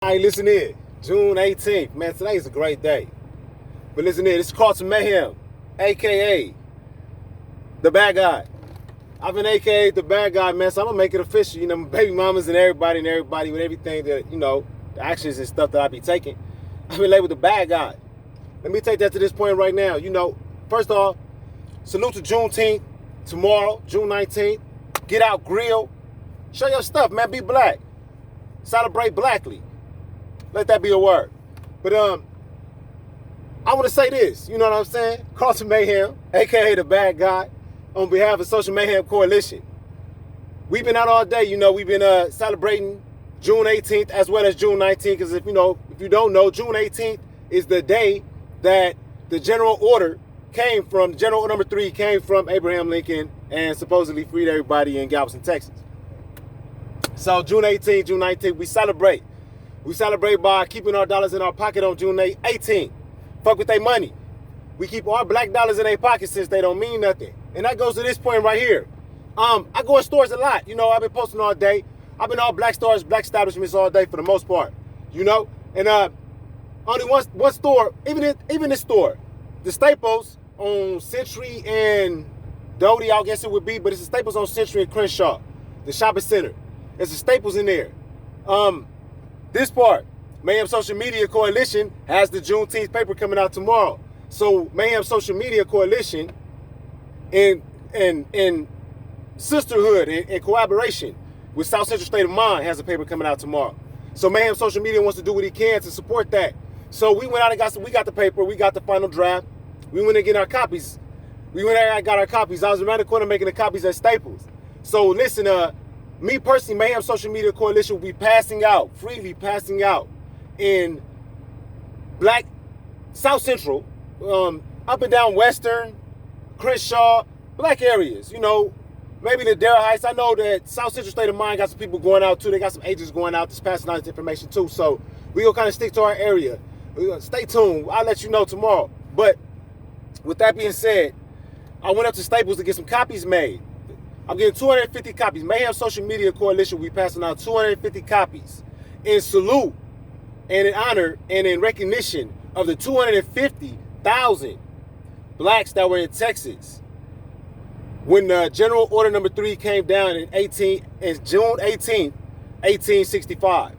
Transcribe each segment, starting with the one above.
All right, listen in. June 18th. Man, today is a great day. But listen in. This is Carlton Mayhem, a.k.a. the bad guy. I've been a.k.a. the bad guy, man, so I'm going to make it official. You know, my baby mamas and everybody with everything that, the actions and stuff that I be taking. I've been labeled the bad guy. Let me take that to this point right now. First off, salute to Juneteenth. Tomorrow, June 19th. Get out, grill. Show your stuff, man. Be black. Celebrate blackly. Let that be a word. But I want to say this. You know what I'm saying? Carlton Mayhem, a.k.a. the bad guy, on behalf of Social Mayhem Coalition. We've been out all day. We've been celebrating June 18th as well as June 19th. Because if you don't know, June 18th is the day that the General Order came from. General Order number 3 came from Abraham Lincoln and supposedly freed everybody in Galveston, Texas. So June 18th, June 19th, we celebrate. We celebrate by keeping our dollars in our pocket on June 18th. Fuck with their money. We keep our black dollars in their pockets since they don't mean nothing. And that goes to this point right here. I go in stores a lot. I've been posting all day. I've been all black stores, black establishments all day for the most part. And only one store, even this store, the Staples on Century and Doty, I guess it would be, but it's the Staples on Century and Crenshaw, the shopping center. There's the Staples in there. This part, Mayhem Social Media Coalition has the Juneteenth paper coming out tomorrow. So Mayhem Social Media Coalition in sisterhood and collaboration with South Central State of Mind has a paper coming out tomorrow. So Mayhem Social Media wants to do what he can to support that. So we went out and we got the paper, we got the final draft. We went and get our copies. We went out and got our copies. I was around the corner making the copies at Staples. So listen, me personally, Mayhem Social Media Coalition will be freely passing out in black South Central, up and down Western, Crenshaw, black areas. Maybe the Darrell Heights. I know that South Central State of Mind got some people going out too. They got some agents going out just passing out this information too. So we gonna kind of stick to our area. Stay tuned. I'll let you know tomorrow. But with that being said, I went up to Staples to get some copies made. I'm getting 250 copies. Mayhem Social Media Coalition will be passing out 250 copies in salute and in honor and in recognition of the 250,000 blacks that were in Texas when General Order number 3 came down in June 18th, 1865.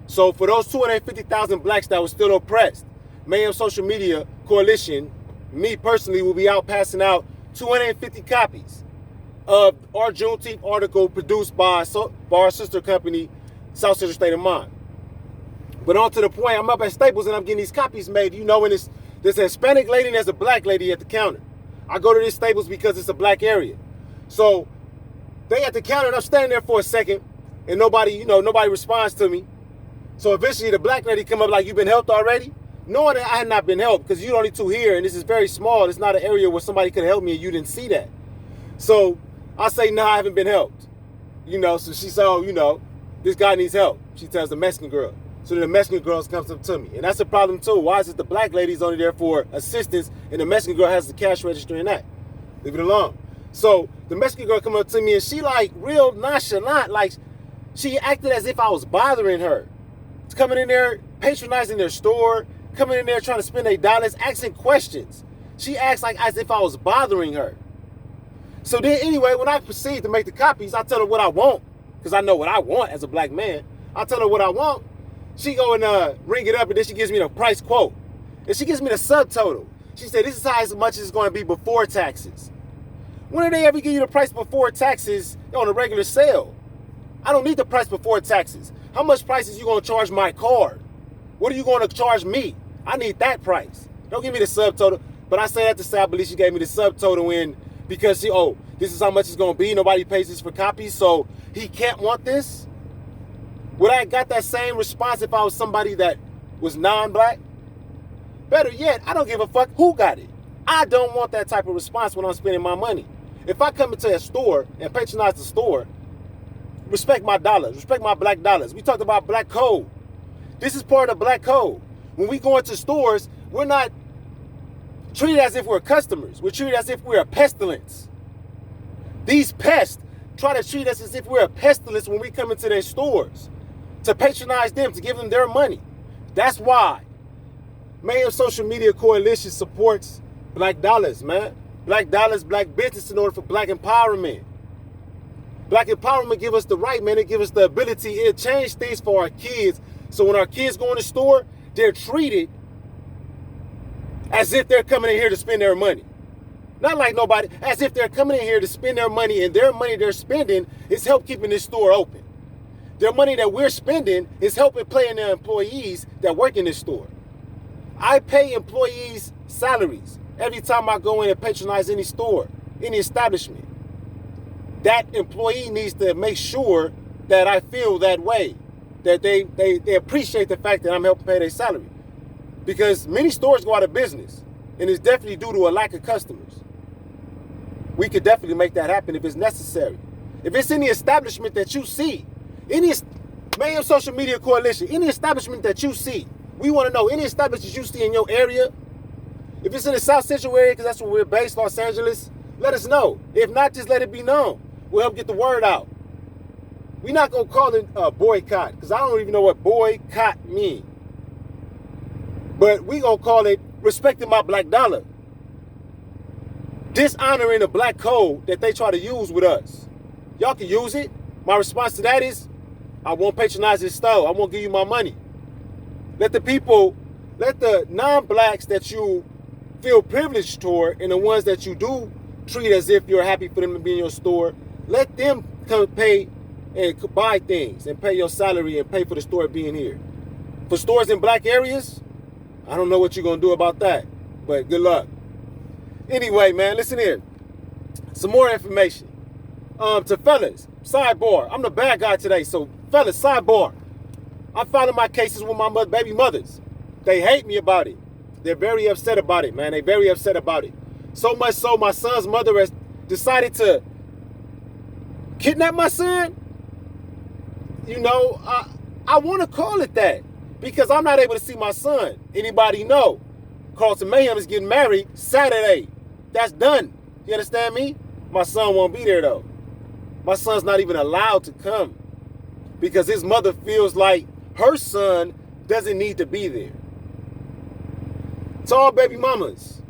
So for those 250,000 blacks that were still oppressed, Mayhem Social Media Coalition, me personally, will be out passing out 250 copies of our Juneteenth article produced by our sister company, South Central State of Mind. But on to the point, I'm up at Staples and I'm getting these copies made. And there's a Hispanic lady and there's a black lady at the counter. I go to this Staples because it's a black area. So they at the counter and I'm standing there for a second and nobody responds to me. So eventually the black lady come up like, "You been helped already?" Knowing that I had not been helped because you're only 2 here and this is very small. It's not an area where somebody could help me and you didn't see that. So I say, "No, I haven't been helped." So she said, this guy needs help. She tells the Mexican girl. So then the Mexican girl comes up to me. And that's a problem too. Why is it the black lady's only there for assistance and the Mexican girl has the cash register in that? Leave it alone. So the Mexican girl come up to me and she like real nonchalant, like she acted as if I was bothering her. It's coming in there, patronizing their store, coming in there trying to spend their dollars, asking questions. She acts like as if I was bothering her. So then anyway, when I proceed to make the copies, I tell her what I want, because I know what I want as a black man. I tell her what I want. She go and ring it up, and then she gives me the price quote. And she gives me the subtotal. She said, "This is how much it's going to be before taxes." When did they ever give you the price before taxes on a regular sale? I don't need the price before taxes. How much price is you going to charge my card? What are you going to charge me? I need that price. Don't give me the subtotal. But I say that to say I believe she gave me the subtotal in because this is how much it's going to be. Nobody pays this for copies, so he can't want this. Would I have got that same response if I was somebody that was non-black? Better yet, I don't give a fuck who got it. I don't want that type of response when I'm spending my money. If I come into a store and patronize the store, respect my dollars, respect my black dollars. We talked about black code. This is part of the black code. When we go into stores, we're not treated as if we're customers. We're treated as if we're a pestilence. These pests try to treat us as if we're a pestilence when we come into their stores. to patronize them, to give them their money. That's why Mayhams Social Media Coalition supports black dollars, man. Black dollars, black business in order for black empowerment. Black empowerment give us the right, man. It give us the ability. It change things for our kids. So when our kids go in the store, they're treated as if they're coming in here to spend their money. Not like nobody, as if they're coming in here to spend their money, and their money they're spending is help keeping this store open. Their money that we're spending is helping paying their employees that work in this store. I pay employees salaries every time I go in and patronize any store, any establishment. That employee needs to make sure that I feel that way, that they appreciate the fact that I'm helping pay their salary. Because many stores go out of business, and it's definitely due to a lack of customers. We could definitely make that happen if it's necessary. If it's any establishment that you see, any Mayhams Social Media Coalition, any establishment that you see, we want to know any establishments you see in your area. If it's in the South Central area, because that's where we're based, Los Angeles, let us know. If not, just let it be known. We'll help get the word out. We're not going to call it a boycott, because I don't even know what boycott means. But we going to call it respecting my black dollar. Dishonoring the black code that they try to use with us. Y'all can use it. My response to that is, I won't patronize this store. I won't give you my money. Let the people, let the non-blacks that you feel privileged toward and the ones that you do treat as if you're happy for them to be in your store, let them come pay and buy things and pay your salary and pay for the store being here. For stores in black areas, I don't know what you're going to do about that, but good luck. Anyway, man, listen here. Some more information. To fellas, sidebar. I'm the bad guy today, so fellas, sidebar. I'm filing my cases with my baby mothers. They hate me about it. They're very upset about it, man. They're very upset about it. So much so, my son's mother has decided to kidnap my son. You know, I want to call it that because I'm not able to see my son. Anybody know? Carlton Mayhem is getting married Saturday. That's done. You understand me? My son won't be there, though. My son's not even allowed to come because his mother feels like her son doesn't need to be there. To all baby mamas,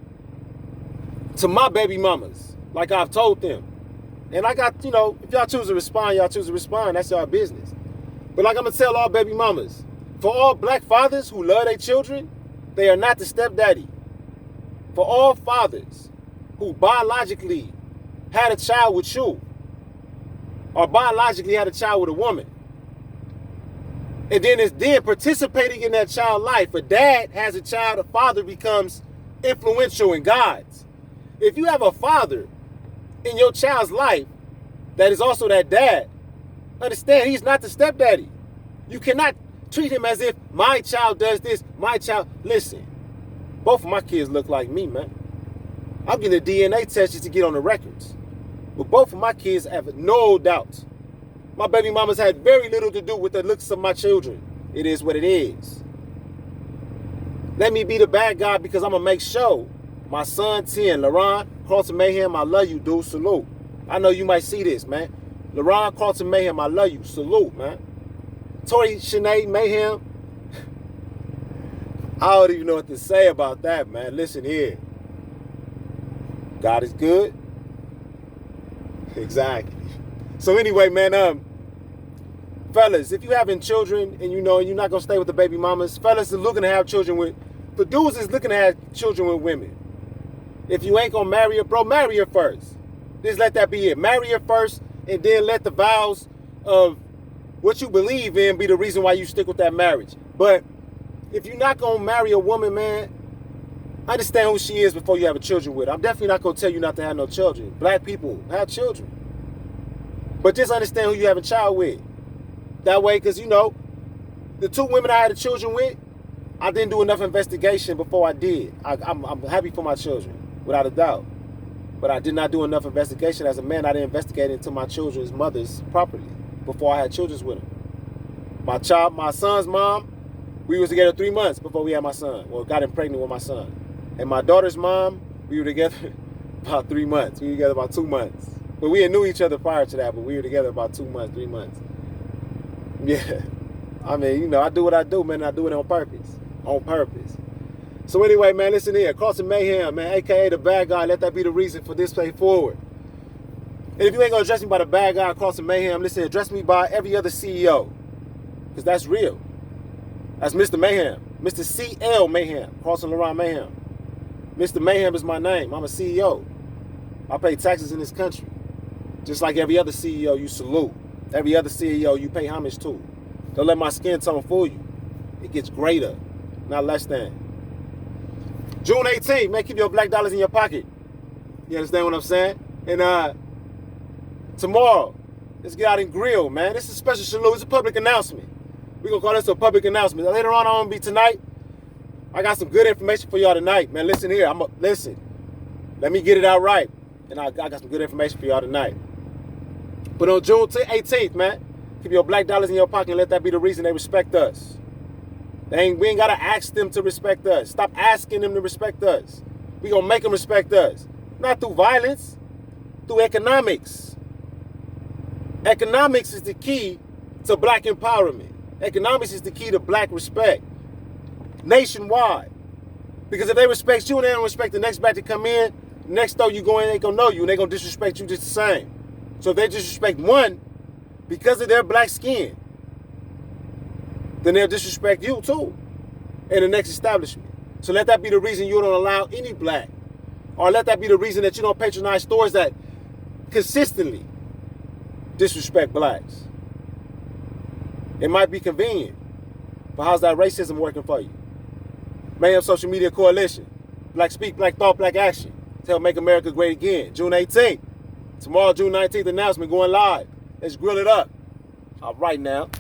to my baby mamas, like I've told them. And I got, you know, if y'all choose to respond, y'all choose to respond. That's y'all business. But like I'm going to tell all baby mamas, for all black fathers who love their children, they are not the stepdaddy. For all fathers who biologically had a child with you, or biologically had a child with a woman, and then is then participating in that child's life. A dad has a child, a father becomes influential in God's. If you have a father in your child's life that is also that dad, understand he's not the stepdaddy. You cannot treat him as if my child does this, my child. Listen, both of my kids look like me, man. I'm getting a DNA test just to get on the records. But both of my kids have no doubt. My baby mamas had very little to do with the looks of my children. It is what it is. Let me be the bad guy because I'm going to make sure my son 10, Laron Carlton Mayhem, I love you, dude. Salute. I know you might see this, man. Laron Carlton Mayhem, I love you. Salute, man. Tori Shanae Mayhem. I don't even know what to say about that, man. Listen here. God is good. Exactly. So anyway, man, fellas, if you having children and you know you're not gonna stay with the baby mamas, fellas are looking to have children with, the dudes is looking to have children with women. If you ain't gonna marry her, bro, marry her first. Just let that be it. Marry her first, and then let the vows of what you believe in be the reason why you stick with that marriage. But if you're not gonna marry a woman, man, understand who she is before you have a children with her. I'm definitely not gonna tell you not to have no children. Black people have children. But just understand who you have a child with. That way, because, you know, the two women I had the children with, I didn't do enough investigation before I did. I'm happy for my children, without a doubt. But I did not do enough investigation. As a man, I didn't investigate into my children's mothers properly before I had children with them. My son's mom, we was together 3 months before we had my son. Well, got him pregnant with my son. And my daughter's mom, we were together about 3 months. We were together about 2 months. But we knew each other prior to that, but we were together about 2 months, 3 months. Yeah. I mean, you know, I do what I do, man, and I do it on purpose. On purpose. So anyway, man, listen here. Crossing Mayhem, man, a.k.a. the bad guy. Let that be the reason for this play forward. And if you ain't going to address me by the bad guy crossing Mayhem, listen, address me by every other CEO. Because that's real. That's Mr. Mayhem. Mr. C.L. Mayhem, crossing Laurent Mayhem. Mr. Mayhem is my name. I'm a CEO. I pay taxes in this country. Just like every other CEO you salute. Every other CEO you pay homage to. Don't let my skin tone fool you. It gets greater, not less than. June 18th, man, keep your black dollars in your pocket. You understand what I'm saying? And tomorrow, let's get out and grill, man. This is a special salute. It's a public announcement. We're going to call this a public announcement. Later on be tonight. I got some good information for y'all tonight, man. Listen here. Listen. Let me get it out right. And I got some good information for y'all tonight. But on June 18th, man, keep your black dollars in your pocket and let that be the reason they respect us. We ain't got to ask them to respect us. Stop asking them to respect us. We going to make them respect us. Not through violence, through economics. Economics is the key to black empowerment. Economics is the key to black respect. Nationwide. Because if they respect you and they don't respect the next batch to come in, the next door you go in, they going to know you and they going to disrespect you just the same. So if they disrespect one because of their black skin, then they'll disrespect you too in the next establishment. So let that be the reason you don't allow any black, or let that be the reason that you don't patronize stores that consistently disrespect blacks. It might be convenient, but how's that racism working for you? Mayhem Social Media Coalition. Black speak, black thought, black action. To help make America great again. June 18th. Tomorrow, June 19th, announcement going live. Let's grill it up. All right now.